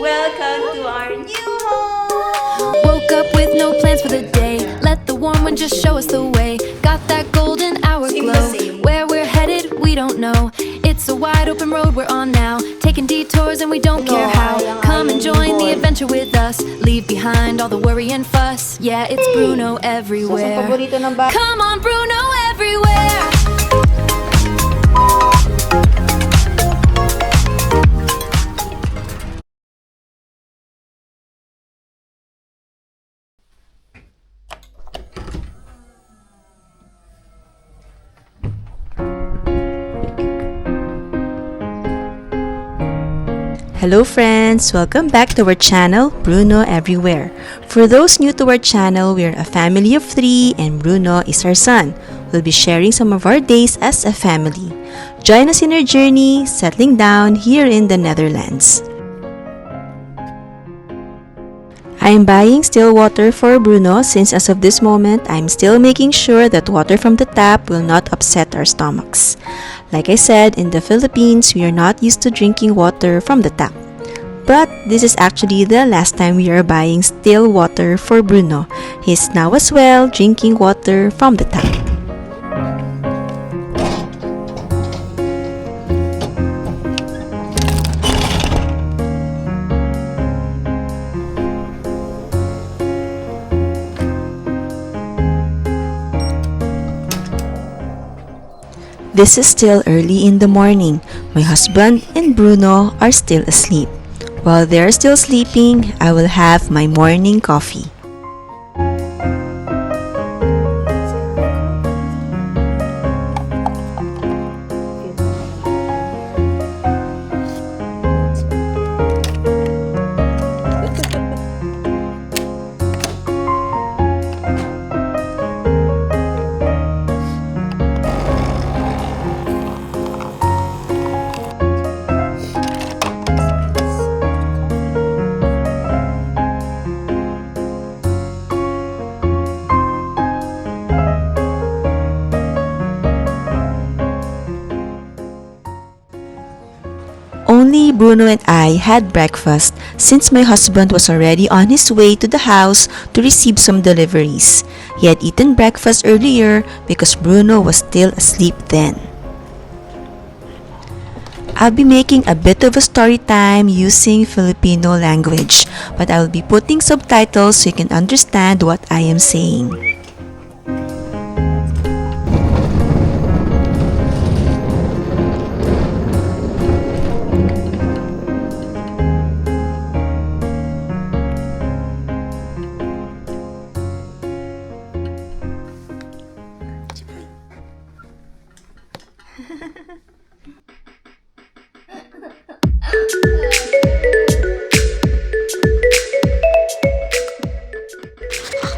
Welcome to our new home! Woke up with no plans for the day. Let the warm wind just show us the way. Got that golden hour glow. Where we're headed, we don't know. It's a wide open road we're on now. Taking detours and we don't care how. Come and join the adventure with us. Leave behind all the worry and fuss. Yeah, it's Bruno everywhere. Come on, Bruno everywhere! Hello friends! Welcome back to our channel, Bruno Everywhere. For those new to our channel, we are a family of 3 and Bruno is our son. We'll be sharing some of our days as a family. Join us in our journey, settling down here in the Netherlands. I am buying still water for Bruno since as of this moment, I'm still making sure that water from the tap will not upset our stomachs. Like I said, in the Philippines, we are not used to drinking water from the tap. But this is actually the last time we are buying still water for Bruno. He's now as well drinking water from the tap. This is still early in the morning. My husband and Bruno are still asleep. While they're still sleeping, I will have my morning coffee. Only Bruno and I had breakfast since my husband was already on his way to the house to receive some deliveries. He had eaten breakfast earlier because Bruno was still asleep then. I'll be making a bit of a story time using Filipino language, but I will be putting subtitles so you can understand what I am saying.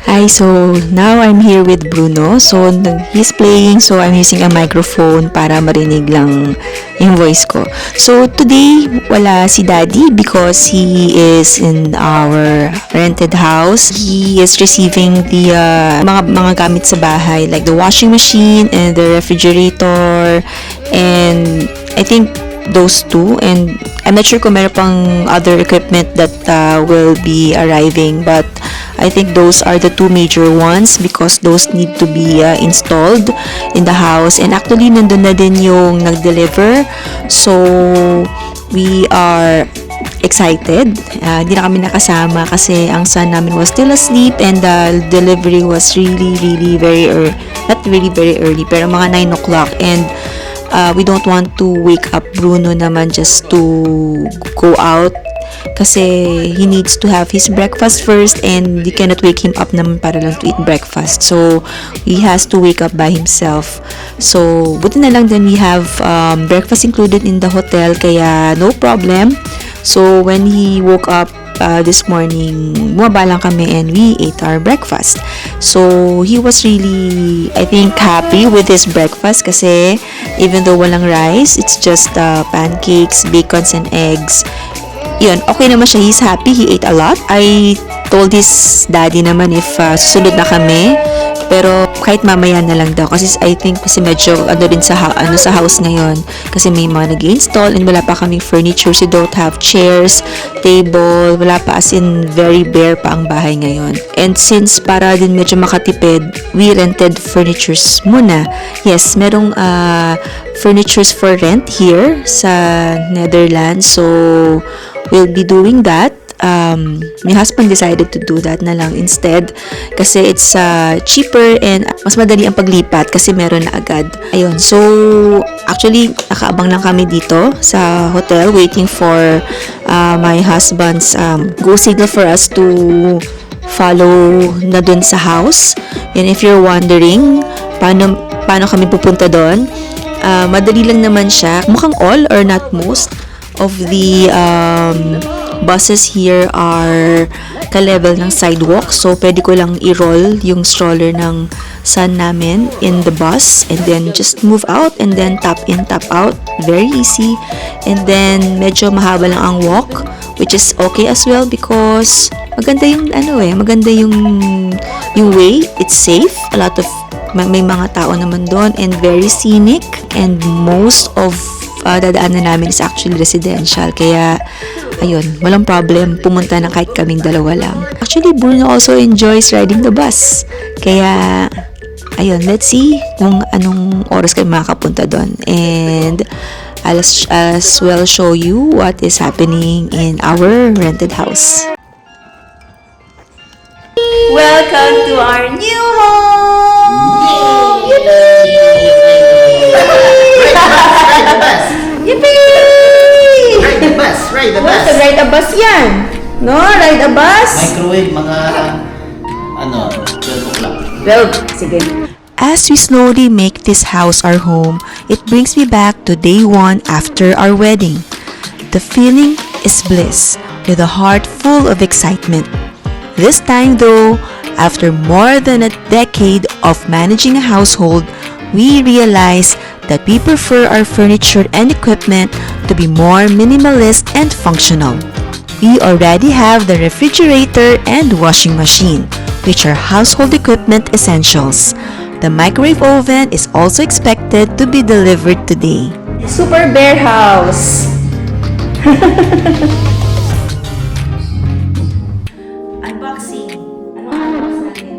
Hi, so now I'm here with Bruno. So he's playing, so I'm using a microphone para marinig lang yung voice ko. So today wala si Daddy because he is in our rented house. He is receiving the mga gamit sa bahay like the washing machine and the refrigerator, and I think those two, and I'm not sure kung meron pang other equipment that will be arriving, but I think those are the two major ones because those need to be installed in the house. And actually, nandun na din yung nag-deliver. So, we are excited. Hindi na kami nakasama kasi ang son namin was still asleep and the delivery was really very early. Not really very early, pero mga 9 o'clock. And we don't want to wake up Bruno naman just to go out kasi he needs to have his breakfast first and you cannot wake him up naman para lang to eat breakfast. So, he has to wake up by himself. So, buti na lang then we have breakfast included in the hotel kaya no problem. So, when he woke up this morning, bumaba lang kami and we ate our breakfast. So, he was really, I think, happy with his breakfast kasi even though walang rice, it's just pancakes, bacons, and eggs. Yun, okay naman siya. He's happy. He ate a lot. I told his daddy naman if susunod na kami, Pero kahit mamaya na lang daw kasi I think kasi medyo rin sa sa house ngayon kasi may mga nag-install and wala pa kaming furniture, so don't have chairs, table, wala pa, as in very bare pa ang bahay ngayon. And since para din medyo makatipid, we rented furnitures muna. Yes, merong furnitures for rent here sa Netherlands, so we'll be doing that. My husband decided to do that na lang instead kasi it's cheaper and mas madali ang paglipat kasi meron na agad. Ayun, so actually nakaabang lang kami dito sa hotel waiting for my husband's go signal for us to follow na dun sa house. And if you're wondering paano kami pupunta doon, madali lang naman siya. Mukhang all or not most of the buses here are ka-level ng sidewalk. So, pwede ko lang i-roll yung stroller ng son namin in the bus and then just move out and then tap in, tap out. Very easy. And then, medyo mahaba lang ang walk, which is okay as well because maganda yung maganda yung way. It's safe. A lot of may mga tao naman doon and very scenic, and most of dadaanan namin is actually residential. Kaya, ayun, walang problem. Pumunta na kahit kaming dalawa lang. Actually, Bruno also enjoys riding the bus. Kaya, ayun, let's see kung anong oras kayo makakapunta doon. And, I'll as well show you what is happening in our rented house. Welcome to our new home! Yippee! Ride the bus! Ride the bus! Ride a bus yan! No? Ride a bus? Microwave, mga 12 o'clock. 12. Sige. As we slowly make this house our home, it brings me back to day one after our wedding. The feeling is bliss, with a heart full of excitement. This time though, after more than a decade of managing a household, we realize that we prefer our furniture and equipment to be more minimalist and functional. We already have the refrigerator and washing machine, which are household equipment essentials. The microwave oven is also expected to be delivered today. Super Bear House. Unboxing. Ano ang unbox natin?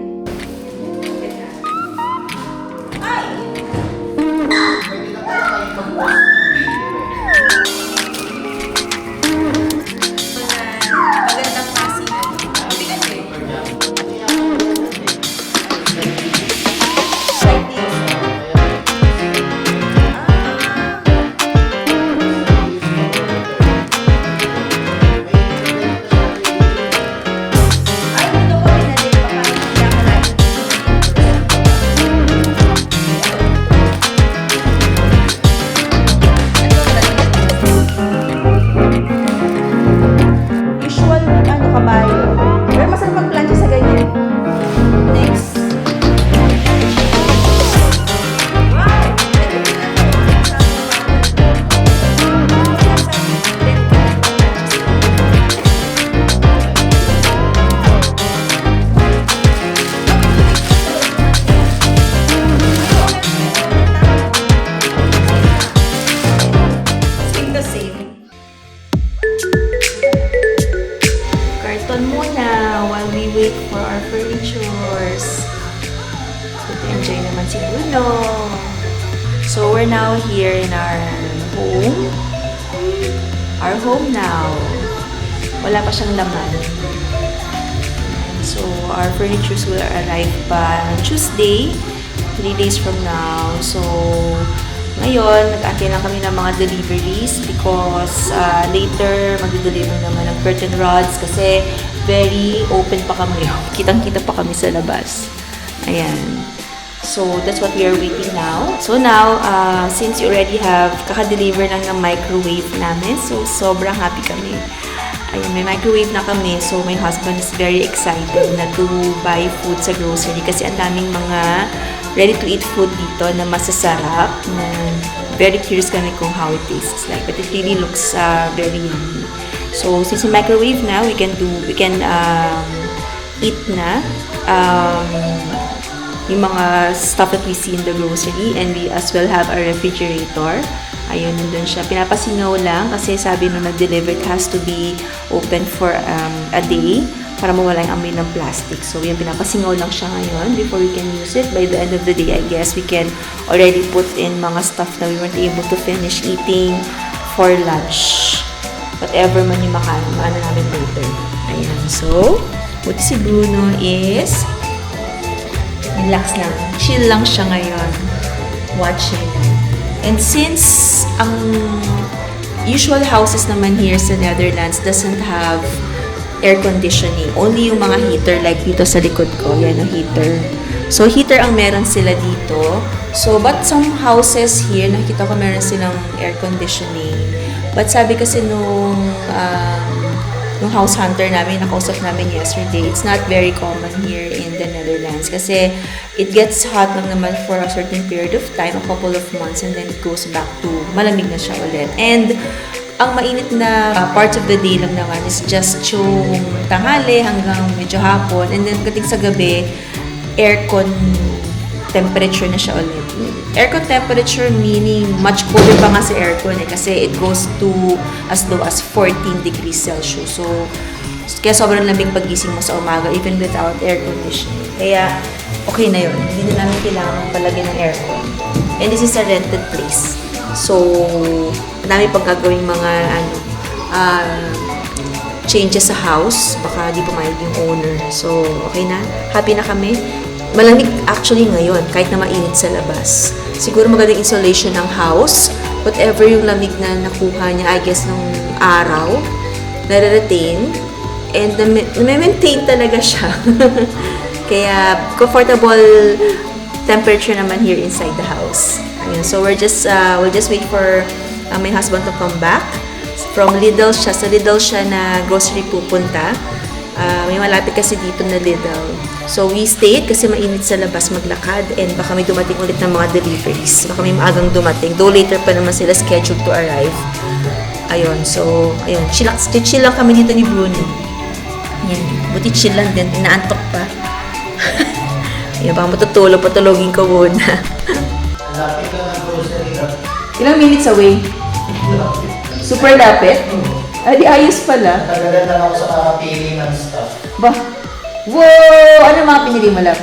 Ay! Magandang kasi. Bigat eh. Like this. Ay, ito ko pinadali pa kayo. Kaya ka lang. Usual kabayo. Pero masarap mag-plancha sa ganyan. Next. Wow! Sing the same. Carton muna while we wait for our furnitures. So, enjoy naman si Bruno. So, we're now here in our home. Our home now. Wala pa siyang laman. So, our furnitures will arrive by Tuesday, 3 days from now. So, ngayon, nag-aantay lang kami ng mga deliveries because later, mag-deliver naman ng curtain rods kasi very open pa kami. Kitang-kita pa kami sa labas. Ayan. So, that's what we are waiting now. So, now, since you already have kaka-deliver lang ng microwave namin, so sobrang happy kami. Ayun, may microwave na kami. So, my husband is very excited na to buy food sa grocery kasi ang daming mga ready-to-eat food dito na masasarap. Na very curious kami kung how it tastes like. But it really looks very yummy. So, since we microwave na, we can eat na. yung mga stuff that we see in the grocery, and we as well have a refrigerator. Ayun, nandun siya. Pinapasingaw lang kasi sabi nung nag-deliver, it has to be open for a day para mawala yung amoy ng plastic. So, yan, pinapasingaw lang siya ngayon before we can use it. By the end of the day, I guess, we can already put in mga stuff na we weren't able to finish eating for lunch. Whatever man yung maano namin later. Ayan. So, buti si Bruno is relax lang. Chill lang siya ngayon. Watching. And since ang usual houses naman here sa Netherlands doesn't have air conditioning, only yung mga heater like dito sa likod ko, yan ang heater. So, heater ang meron sila dito. So, but some houses here, nakita ko meron silang air conditioning. But sabi kasi nung house hunter namin, nakausap namin yesterday, it's not very common here in the Netherlands kasi it gets hot lang naman for a certain period of time, a couple of months, and then it goes back to malamig na siya ulit. And ang mainit na parts of the day lang naman is just yung tanghali hanggang medyo hapon, and then pagdating sa gabi, aircon temperature na siya ulit. Aircon temperature meaning much colder pa nga sa aircon kasi it goes to as low as 14 degrees Celsius. So, kaya sobrang lamig pagising mo sa umaga even without air conditioning. Kaya, okay na yun. Hindi na namin kailangan palagyan ng aircon. And this is a rented place. So, madami pang gagawing mga changes sa house. Baka di pumayag yung owner. So, okay na. Happy na kami. Malamig actually ngayon, kahit na mainit sa labas. Siguro magandang insulation ng house. Whatever yung lamig na nakuha niya, I guess, nung araw, nare-retain. And na-maintain talaga siya. Kaya, comfortable temperature naman here inside the house. Ayun. So, we'll just wait for my husband to come back. From Lidl siya. Sa Lidl siya na grocery pupunta. May malapit kasi dito na Lidl. So, we stayed kasi mainit sa labas maglakad and baka may dumating ulit ng mga deliveries. Baka may maagang dumating. Though later pa naman sila scheduled to arrive. Ayun. So, ayun. Chill lang kami dito ni Bruno. Ayan. Buti chill lang din. Inaantok pa. Ayun. Baka matutulog. Patulogin ko muna. Lapit ka ng grocery. Ilang minutes away? Super lapit? Di ayos pala. Tagalan lang ako sa kakapili ng stuff. Ba? Wow! Ano mga pinili mo lang?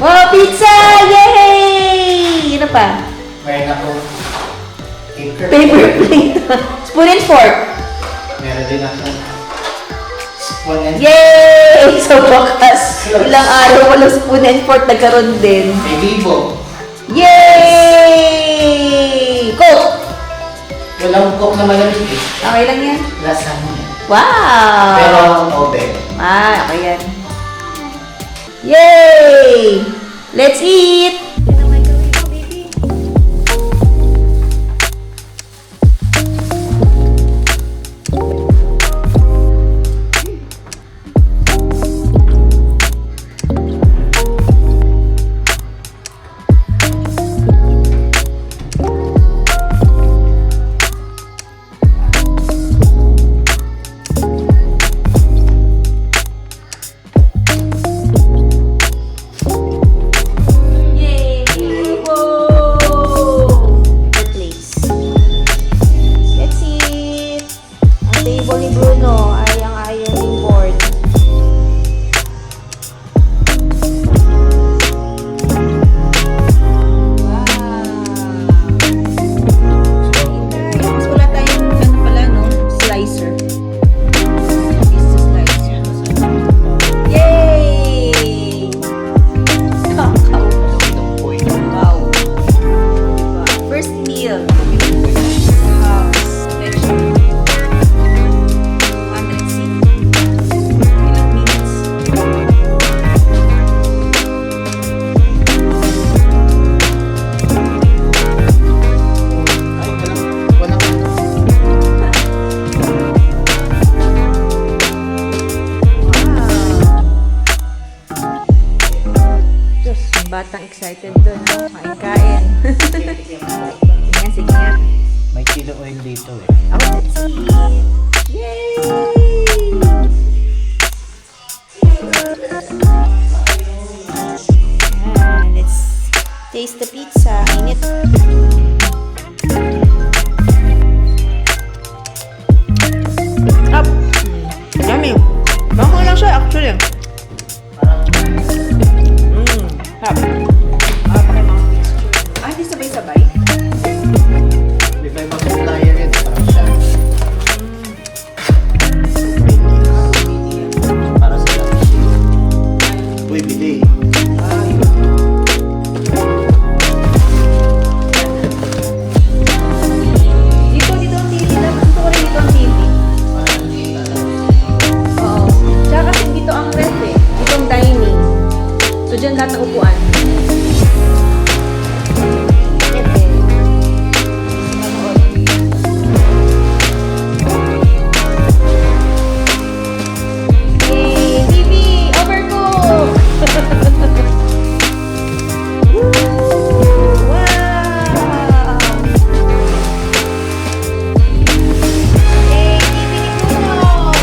Wow! Pizza! Yay! Ano pa? Mayroon ako Paper plate. Spoon and fork. Meron din ako spoon and Yay! Sa wakas. Ilang araw walang spoon and fork nagkaroon din. may libo. Yay! Coke! Walang cook na malamig eh. Okay lang yan. Lasagna. Wow! Pero oven. Okay yan. Yay! Let's eat! Table ni Bruno ay ang ironing board. Wow! Mas wala tayong ano pala, no? Slicer. This is slicer. Yay! Wow! First meal. Batang excited doon. Kain-kain. Yan, sige nga. May kilo oil dito eh. Ako, let's eat. Yay! taste the pizza. Init. Up. Yummy. Bako lang siya actually. Up. Pakay mga texture. Di sabay-sabay. May may mag-flyer yun. Parang siya. Para sa lahat. Uy, bili. Dito ang TV lang. Dito ko rin dito ang TV. Oo. Tsaka kasi dito ang ref eh. Dito ang dining. So, dyan lahat ng upuan. Yay! TV! Overcook! Woo! Wow! Yay! TV ni Bruno!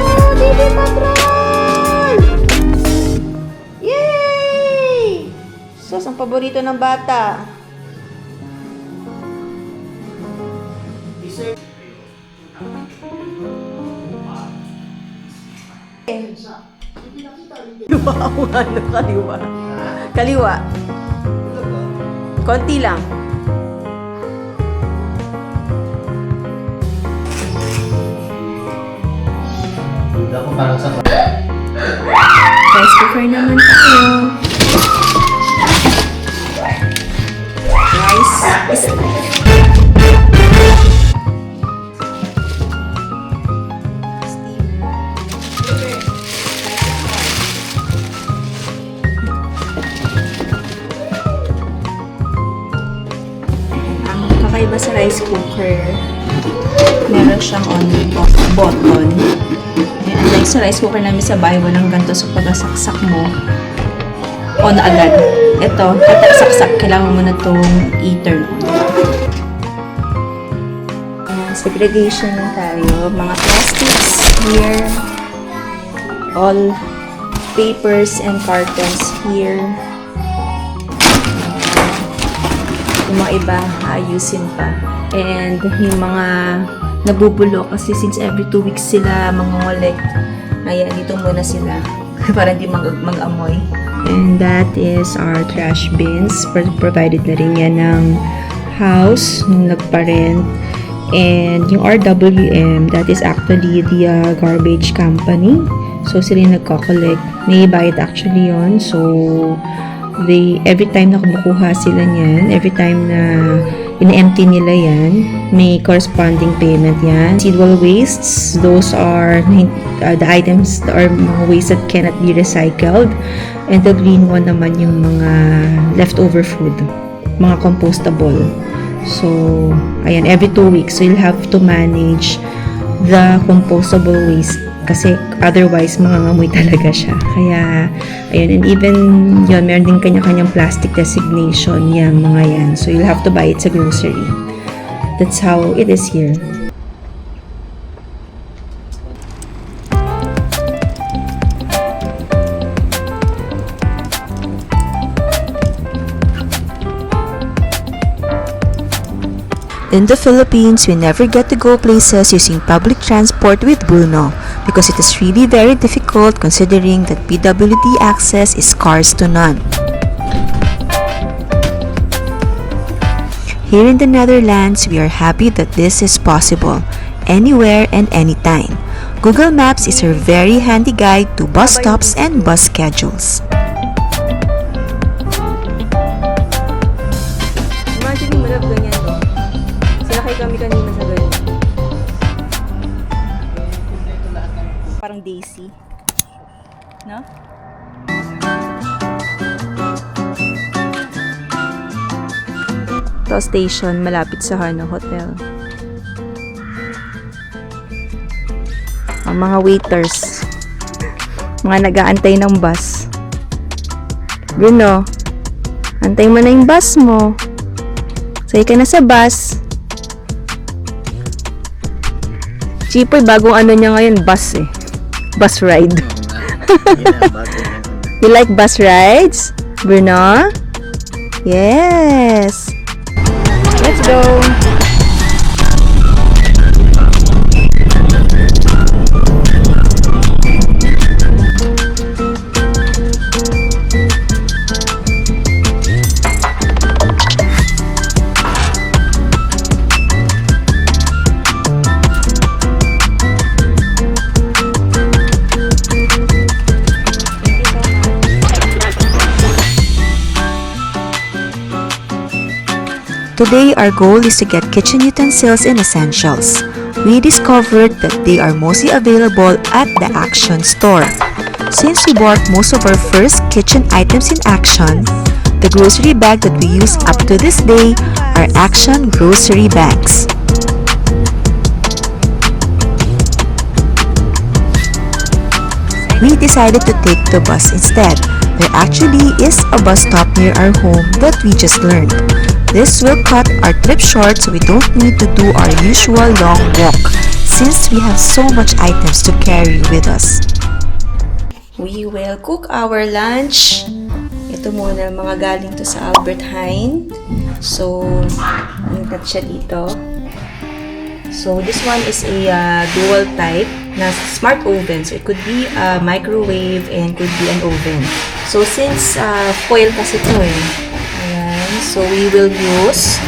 Oh, TV Patrol! Yay! Sus, ang paborito ng bata. Wow, ano kaliwa? Kaliwa. Konti lang. Ako parang sa... Rice cooker naman tayo. Rice is ang kakaiba sa rice cooker, meron siyang button. Unlike sa rice cooker namin sa bahay, walang ganito. So, pagkasaksak mo, on agad. Ito, saksak, kailangan mo na itong i-turn on. Segregation lang tayo. Mga plastics here. All papers and cartons here. Yung mga iba, ayusin pa. And yung mga nabubulo kasi since every 2 weeks sila mangongolek. Ayan, dito muna sila para hindi mag-amoy. And that is our trash bins. Provided na rin yan ng house nung nagpa-rent. And yung RWM, that is actually the garbage company. So, sila yung nagko-collect. May bayad actually yon. So, every time na kumukuha sila niyan, every time na in-empty nila yan, may corresponding payment yan. Residual wastes, those are the items or mga waste that cannot be recycled. And the green one naman yung mga leftover food, mga compostable. So, ayan, every 2 weeks. So, you'll have to manage the compostable waste kasi otherwise mangangamoy talaga siya. Kaya, ayun, and even yun, meron din kanya-kanyang plastic designation yung mga yan. So, you'll have to buy it sa grocery. That's how it is here. In the Philippines, we never get to go places using public transport with Bruno because it is really very difficult considering that PWD access is scarce to none. Here in the Netherlands, we are happy that this is possible, anywhere and anytime. Google Maps is a very handy guide to bus stops and bus schedules. Imagine mo lang ganyan, no? Sinakay kami kanina sa ganyan. Parang Daisy. No? Ito station, malapit sa Hano Hotel. Ang mga waiters. Mga nag-aantay ng bus. Bruno, Antay mo na yung bus mo. Sakay ka na sa bus. Chipoy, bagong ano niya ngayon, bus eh. Bus ride. You like bus rides, Bruno? Yes. Let's go. Today, our goal is to get kitchen utensils and essentials. We discovered that they are mostly available at the Action store. Since we bought most of our first kitchen items in Action, the grocery bag that we use up to this day are Action grocery bags. We decided to take the bus instead. There actually is a bus stop near our home that we just learned. This will cut our trip short so we don't need to do our usual long walk since we have so much items to carry with us. We will cook our lunch. Ito muna, mga galing to sa Albert Heijn. So, ingat siya dito. So, this one is a dual type na smart oven. So, it could be a microwave and could be an oven. So, since foil kasi ito eh. So, we will use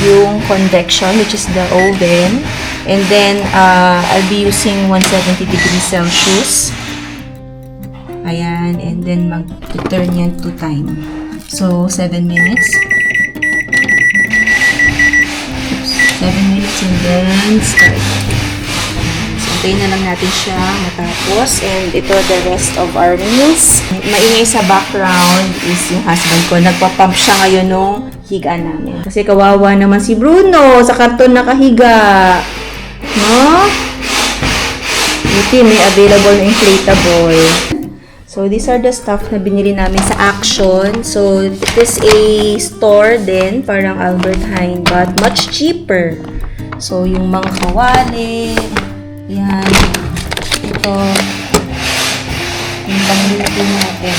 yung convection, which is the oven. And then, I'll be using 170 degrees Celsius. Ayan. And then, mag-turn yan 2 times. So, 7 minutes. Oops, 7 minutes and then start. So, antayin na lang natin siya matapos. And ito, the rest of our meals. Maingay sa background is yung husband ko. Nagpa-pump siya ngayon nung higaan namin. Kasi kawawa naman si Bruno sa karton nakahiga. No? Buti may available na inflatable. So, these are the stuff na binili namin sa Action. So, it is a store din, parang Albert Heijn, but much cheaper. So, yung mga kawali, yan, ito, yung pangluto natin.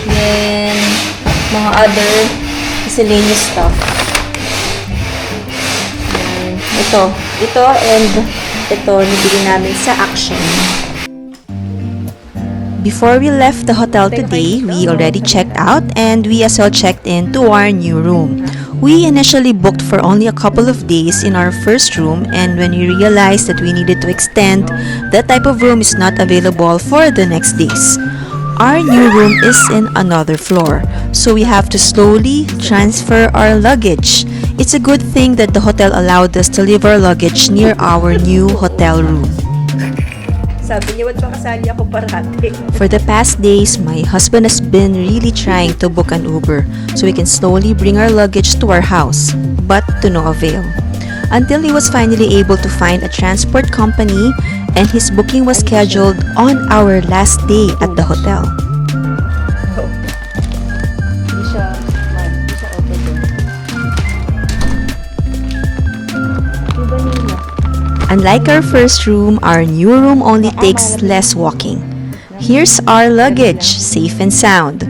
Then, mga other miscellaneous stuff. Yan. Ito, and ito, nabili namin sa Action. Before we left the hotel today, we already checked out and we as well checked into our new room. We initially booked for only a couple of days in our first room, and when we realized that we needed to extend, that type of room is not available for the next days. Our new room is in another floor, so we have to slowly transfer our luggage. It's a good thing that the hotel allowed us to leave our luggage near our new hotel room. Sabi niya, ba't ba kasali ako parati? For the past days, my husband has been really trying to book an Uber so we can slowly bring our luggage to our house, but to no avail. Until he was finally able to find a transport company and his booking was scheduled on our last day at the hotel. Hindi siya open din. Iba nila. Unlike our first room, our new room only takes less walking. Here's our luggage, safe and sound.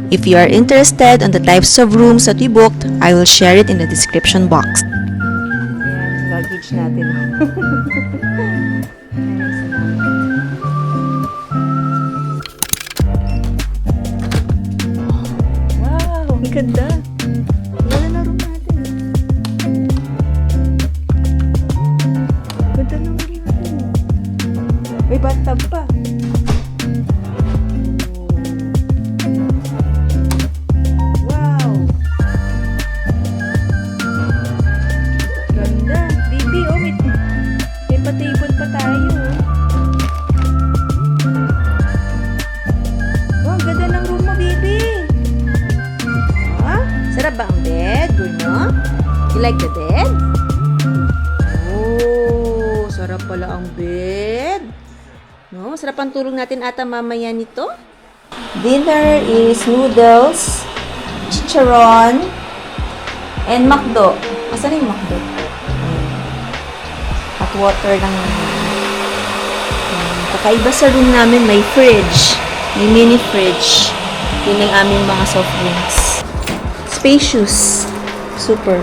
If you are interested on the types of rooms that we booked, I will share it in the description box. Ayan, luggage natin. Wow, ang ganda. Wala na room natin. Ganda ng room natin. May bathtub pa. Wow. Ganda. Baby, oh, may pa-table pa tayo. Wow, ganda ng room mo, baby. Ah, sarap ba ang bed, Bruno? You like the bed? Oh, sarap pala ang bed. No, sarap ang tulog natin ata mamaya nito. Dinner is noodles, chicharon, and McDo. Asan yung McDo? Hot water lang naman. Kakaiba sa room namin, may fridge. May mini fridge. Yun ang aming mga soft drinks. Spacious. Super.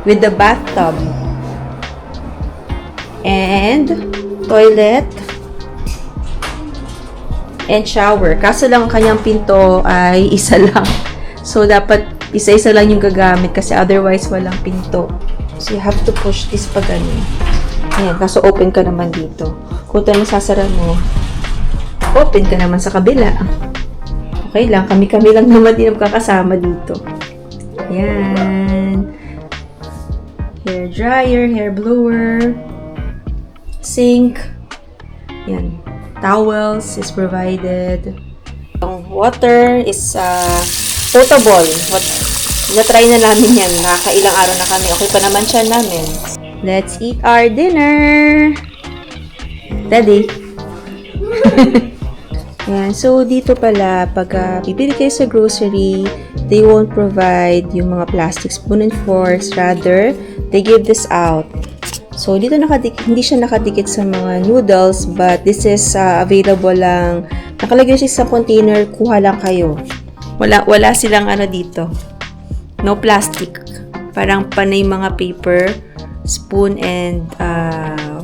With the bathtub. And toilet. And shower. Kaso lang ang kanyang pinto ay isa lang. So, dapat isa-isa lang yung gagamit kasi otherwise walang pinto. So, you have to push this pag ano. Ayan, kaso open ka naman dito. Kung tayo sasara mo, open ka naman sa kabila. Okay lang, kami-kami lang naman din ang kakasama dito. Ayan. Hair dryer, hair blower, sink. Ayan. Towels is provided. Ang water is potable. Na-try na namin yan. Nakakailang araw na kami. Okay pa naman siya namin. Let's eat our dinner! Daddy! Ayan. So, dito pala, pag pipili kayo sa grocery, they won't provide yung mga plastic spoon and forks. Rather, they give this out. So, dito hindi siya nakadikit sa mga noodles, but this is available lang. Nakalagay siya sa container, kuha lang kayo. Wala silang ano dito. No plastic. Parang panay mga paper, spoon, and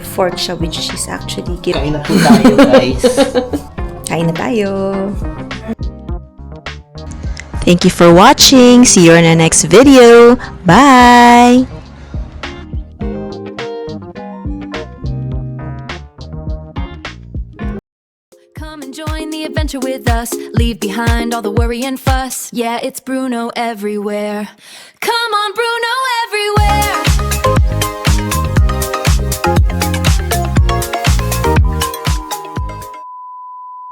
fork siya, which is actually cute. Kain na po tayo, guys. Kain na tayo. Thank you for watching. See you in the next video. Bye! Come and join the adventure with us. Leave behind all the worry and fuss. Yeah, it's Bruno everywhere. Come on, Bruno everywhere.